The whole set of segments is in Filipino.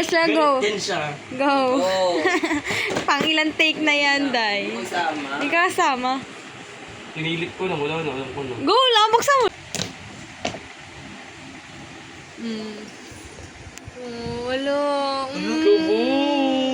na siya, go. Yan siya. Go. Oh. Pang ilang take na yan, Day. Kasama. Hindi ka kasama. Pinilit ko na, wala na, alam ko na. Go lang, buksan mo. Oh, wala. Lubos!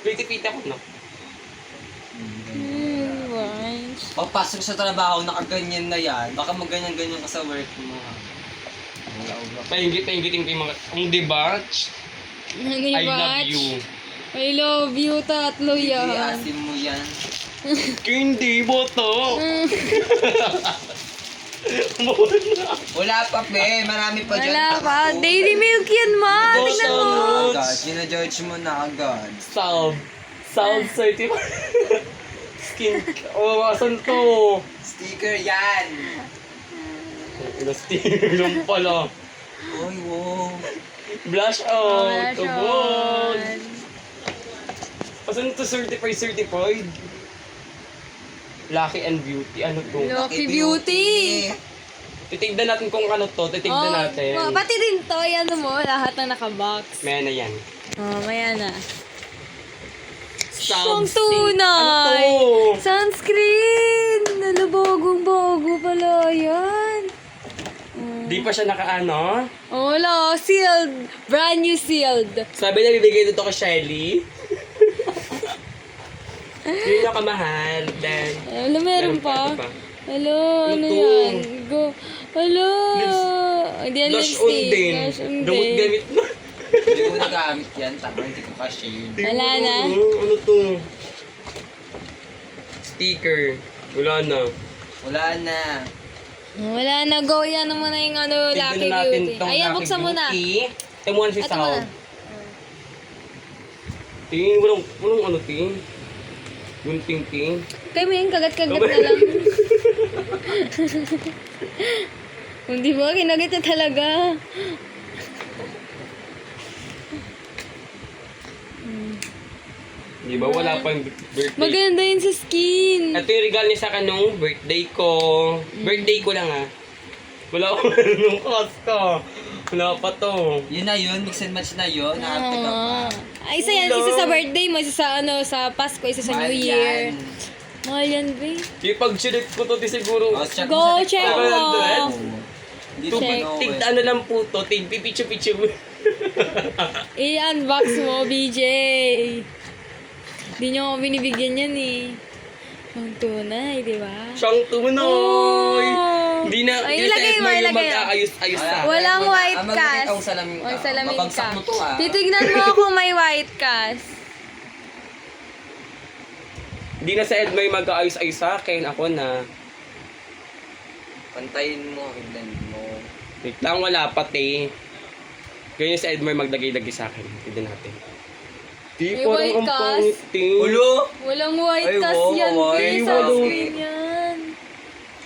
Piti-piti ako na. Right. Pagpasok sa trabaho, nakaganyan na yan. Baka magganyan-ganyan ka sa work mo. Paingit-paingitin ko yung mga... Ang diba? I love you. I love you, tatlo yan. Iyasin mo yan. Hindi, boto! Wala pa, pe. Marami pa dyan. Wala pa. Daily milk yan, ma. Tingnan mo. God, gina-judge mo na agad. Salve. Salve certified. Skin... Oh, asan to? Sticker yan. Sticker lang pala. Uy, wow. Blush out. Blush Tubod. on. Asan to certified? Lucky and Beauty. Ano to? Lucky Beauty. Titignan natin kung ano to. Titignan natin. Pati din to. Yan mo. Lahat na nakabox. May na yan. Oh, maya na. Sound Ang tunay. Ano to? Sunscreen. Nalabogong-bogo pala yan. Di pa siya nakaano. Oh, wala. Sealed. Brand new sealed. Sabi na bibigay dito kay Shelly. Yun yung kamahal. Then, Hello, meron pa. Iba. Hello, ano to? yan? Go. Hello. Hindi yan Blush on lipstick. din. Blush on Gamot din. gamit na. Hindi ko nagamit yan. Tama, hindi ko kasi. Wala na. Ano to? Sticker. Wala na. Wala na. Wala na. Go. Yan mo na yung ano, Lucky Tignan natin Beauty. tong Ayan, Lucky buksan mo na. Beauty. Temuan si Ito Sound. muna. Ting, walang ano, ting. Gunting, ting. Kayo mo yun, kagat-kagat na lang. Hindi ba? Kinagat na talaga. Di ba? Wala pang birthday. Maganda yun sa skin. Ito yung regalo niya sa akin nung birthday ko. Birthday ko lang Wala ko nung costo. Wala pa to. Yun na yun. Mix and match na yun. Nakapag ka pa. Ay, isa yan. Isa sa birthday mo, isa sa ano, sa Pasko, isa sa New Mahal Year. yan. Mahal yan, babe. Yung pag-select ko to, di siguro. Oh, check Go, mo sa check TikTok. mo. Hindi Tig, ko know tig, eh. ano lang po to, tig, pipichu-pichu. I-unbox mo, BJ. Hindi nyo ako binibigyan yan eh. Ang tunay, di ba? Siyang tunoy. Oh. Hindi na, Ay, yung sa ilagay mo, Edmar yung ilagay mo. mag-aayos-ayos sa. Walang white magiging cast. akong salamin ka. May salamin Babagsak ka. mo to, ah. Titignan mo kung may white cast. Hindi na sa Edmar yung mag-aayos-ayos sa akin. Ako na. Pantayin mo. Ibland mo. Wait lang, wala pa, te. Ganyan sa Edmar maglagay-lagay sa akin. Tignan natin. Di, May parang white ang cast. pangit, te. Ulo! Walang white Ay, cast wow, yan, wow, babe. wow. Sunscreen yan.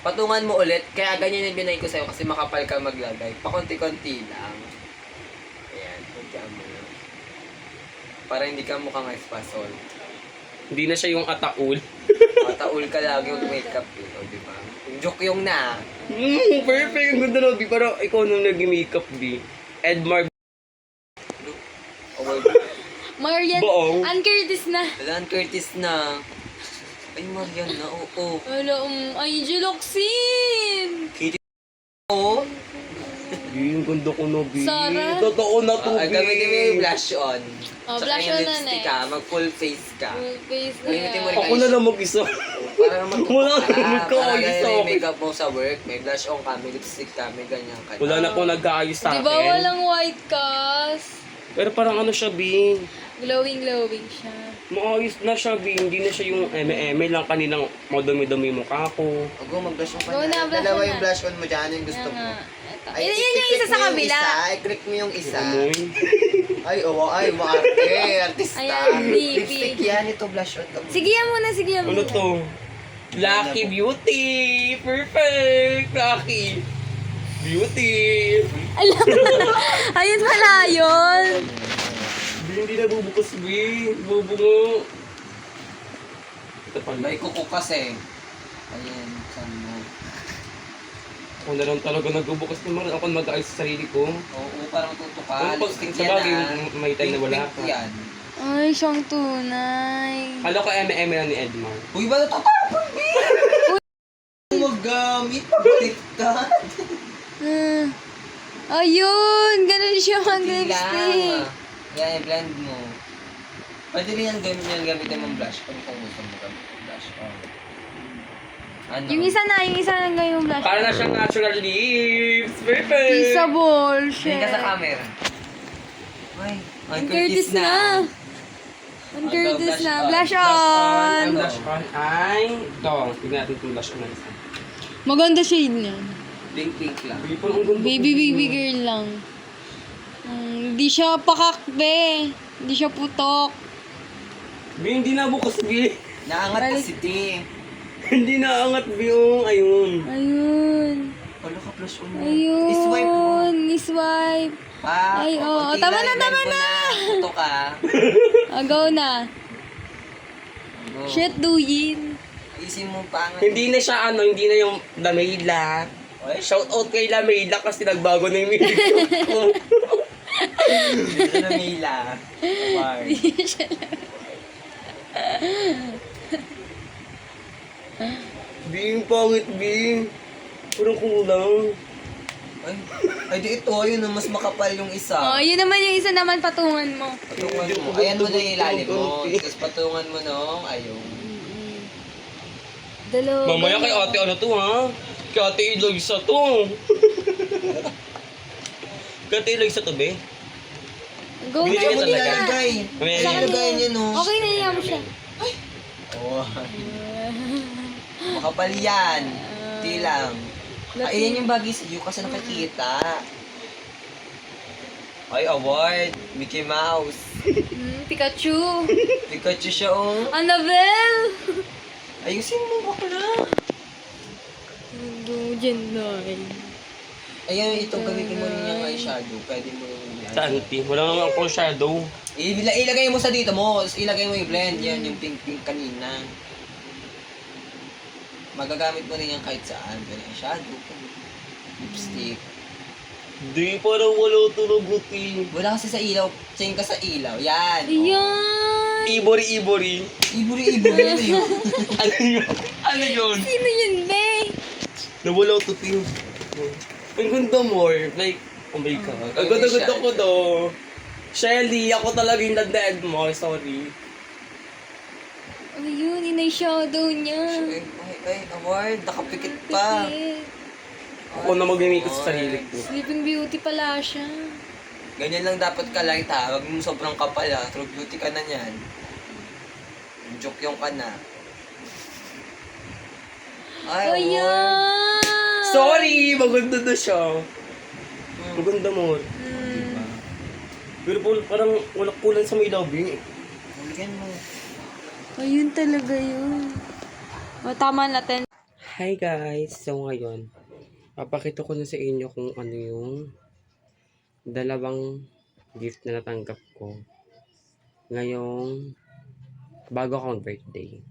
Patungan mo ulit. Kaya ganyan yung binay ko sa'yo kasi makapal ka maglagay. Pakunti-kunti lang. Ayan. Kuntian mo lang. Para hindi ka mukhang espasol. Hindi na siya yung ataul. Mataul ka lagi yung makeup yun. O, diba? Yung joke yung na. Perfect. Ang ganda na, di. Parang ikaw nung nag-makeup, di. Edmar. O, well, Marian, Boong. Ann Curtis na. Alan Curtis na. Ay, Marian na. Oo. Wala, Angel Oxin. Oo. Di, yung ganda ko na, bi. Sarah. Totoo na to, Ay, bi. gamitin mo yung blush on. Oh, Tsaka blush yung on na lipstick na ka. Mag full face ka. Full face na Gamitin mo yan. rin Ako na lang mag-isa. Para naman Wala naman ka, Para ayos ganyan ako. yung makeup mo sa work. May blush on ka, may lipstick ka, may ganyan ka. Wala na po nag-aayos sa Di akin. ba walang white cast? Pero parang ano siya, bi. Glowing siya. Maayos na siya, bi. Hindi na siya yung eme-eme lang kaninang madumi-dumi mukha ko. Huwag mo mag-blush on ka Go na, na. blush Dalawa on yung na. blush on mo dyan. Yung gusto Yan mo. nga. Ito. Ay, Yan yung i-click isa sa mo yung kabila. I-click mo yung isa. Amoy. Ay, oo. Ay, maarte. Artista. Ayan, DP. Lipstick yan. Ito blush on ka mo. Sige yan muna, sige yan Ano muna. to? Lucky Beauty! Perfect! Lucky! Beauty! Ayun pala yun. Hindi na bubukas, bi. Bubungo. Ito pala. May kuko kasi. Ayan. Saan mo? Ako na lang talaga nagbubukas ng mga ako mag-ayos sa sarili ko. Oo, parang tutukan. Kung pag Lipstick sa yan, bagay, ah. may time na wala Pink ka. yan. Ay, siyang tunay. Kala ko eme-eme lang ni Edmar. Uy, ba natatapon, B? Magamit, pabaliktad. Ayun! Ganun siya Hindi mag-lipstick. lang. Yan, i-blend mo. Pwede rin yan gamitin mong blush kung gusto mo gamitin yung blush. Oh. Ano? Yung isa lang yung blush. Para na siyang natural lips. Perfect! Isabol, Tingin shit. ka sa camera. Ay, Ang Curtis na. Ang Curtis na. Blush Ang on! blush on ay ito. Tignan natin itong blush on na isa. Maganda shade niya. Pink lang. Baby, parang ang ganda. Baby girl lang. Hindi siya pakakbe. Hindi siya putok. Bi, hindi na bukas, Bi. Naangat Balik. kasi, Ti. Hindi naangat, Bi. Oh, ayun. Ayun. Wala ka flash on mo. Ayun. I-swipe mo. I-swipe. Pa, Ay, oo. konti Tama lang, na, tama i-blend mo na. Ito ka. Go na. Go. Shit, Duyin. Isin mo pangat. Hindi na siya hindi na yung Lamela. Oy, Shout out kay Lamela kasi nagbago na yung music ko. dito na Mila. Award. Bing, pangit, Bing. Parang kulang. Ay, di ito. Yun, mas makapal yung isa. Oh, yun naman yung isa naman patungan mo. Patungan mo. Ayan mo na yung ilalim mo. Tapos patungan mo nung ayun. Dalawa. Mamaya kay ate to, ha? Kay ate Eloisa to. Kay ate Eloisa to, be. Go na. Binigyan Ano mo talaga. nilalagay? Mamaya Sa yun. Nilagay niya, no? Okay na yan mo siya. Oh. Makapal yan. Di lang. Ay, yan yung bagay sa iyo kasi nakikita. Ay, award. Mickey Mouse. Pikachu. Pikachu siya, oh. Annabelle. Ayusin mo, bakla. Dyan na. Ayan, ito gamitin mo rin yung eyeshadow. Pwede mo rin yan. Saan, Ti? Wala naman akong shadow. Ilagay mo sa dito mo. Ilagay mo yung blend. Yan, yung pink-pink kanina. Magagamit mo rin yan kahit saan. Ganyan, shadow. Lipstick. Di, parang wala tulog, Ti. Wala kasi sa ilaw. Tingin ka sa ilaw. Yan. Oh. Ayan. Ibori. Iburi-iburi na yun. Ano yun? Ano yun? Sino yun, be? Nawala to, Ti. Ang ganda mo. Like, oh my God. Ang ganda-ganda ko do. Shelly, ako talaga yung nag-dead mo. Sorry. Ayun, inay-shadow niya. Ay, award. Nakapikit pa. Pikit. Ako na mag-make sa sarili ko. Sleeping Beauty pala siya. Ganyan lang dapat ka light ha. Huwag mo sobrang kapal ha. True beauty ka na niyan. Joke yung ka na. Ay, award. Ayan. Sorry! Maganda na siya. Maganda mo. Pero parang wala kulang sa may labi. Huligan mo. Ayun talaga yun. O, tama natin. Hi guys! So ngayon, papakita ko na sa inyo kung ano yung dalawang gift na natanggap ko ngayong bago akong birthday.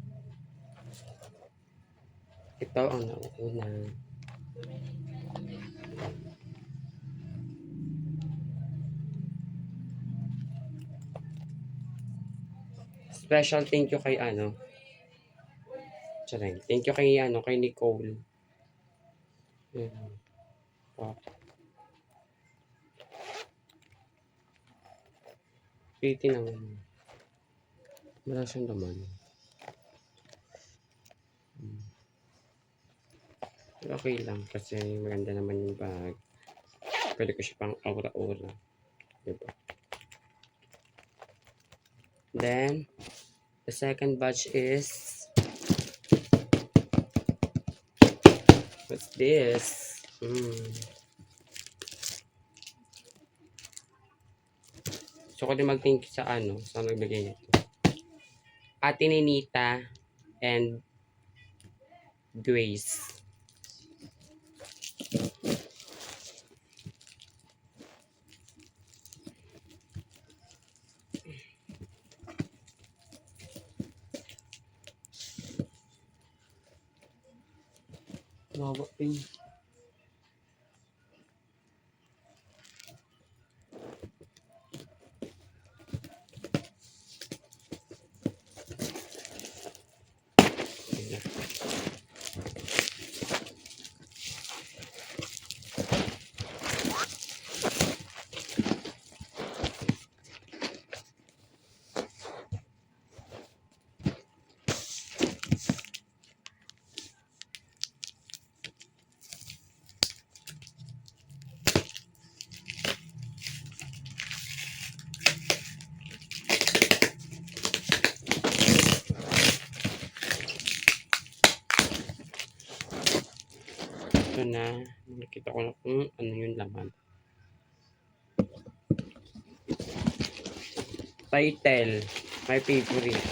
Ito ang nauna. Special thank you kay Charing. Thank you kay Nicole. Ayan. Oh. Pretty naman. Wala siyang laman. Okay lang kasi maganda naman yung bag. Pwede ko siya pang aura-aura. Diba? Then, the second batch is what's this? So, ko din mag-thank you sa sa nagbigay nito. Ate Ninita and Grace. Wawa, Ito na. Nakikita ko na kung ano yung laman. Title. My favorite.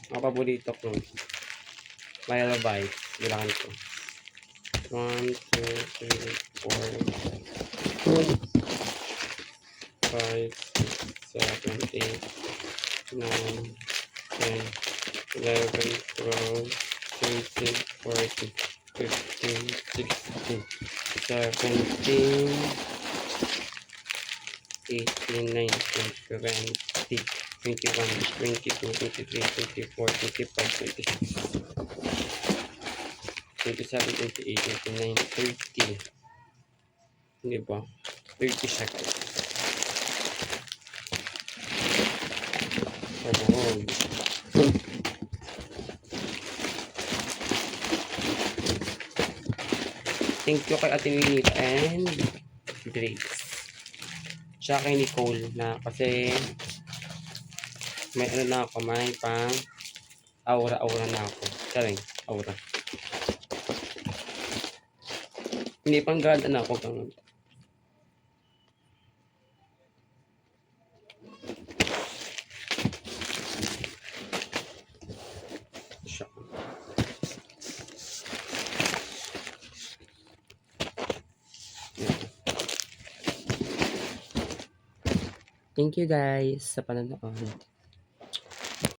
Mga paborito ko. Lullaby. Bilangan ko. 1, 2, 3, 4, 5, 6, 7, 8, 9, 10, 11, 12, 13, 14, 15, 16, 17, 18, 19, 20, 21, 22, 23, 24, 25, 26, 27, 28, 29, 30. Hindi ba? 30 siya guys. Sabog. Thank you kay Ate Winita and Grace. Siya kay Nicole na kasi may ano na ako, may pang aura-aura na ako. Saring, aura. Hindi pang ganda na ako pang siya. Thank you guys sa panonood.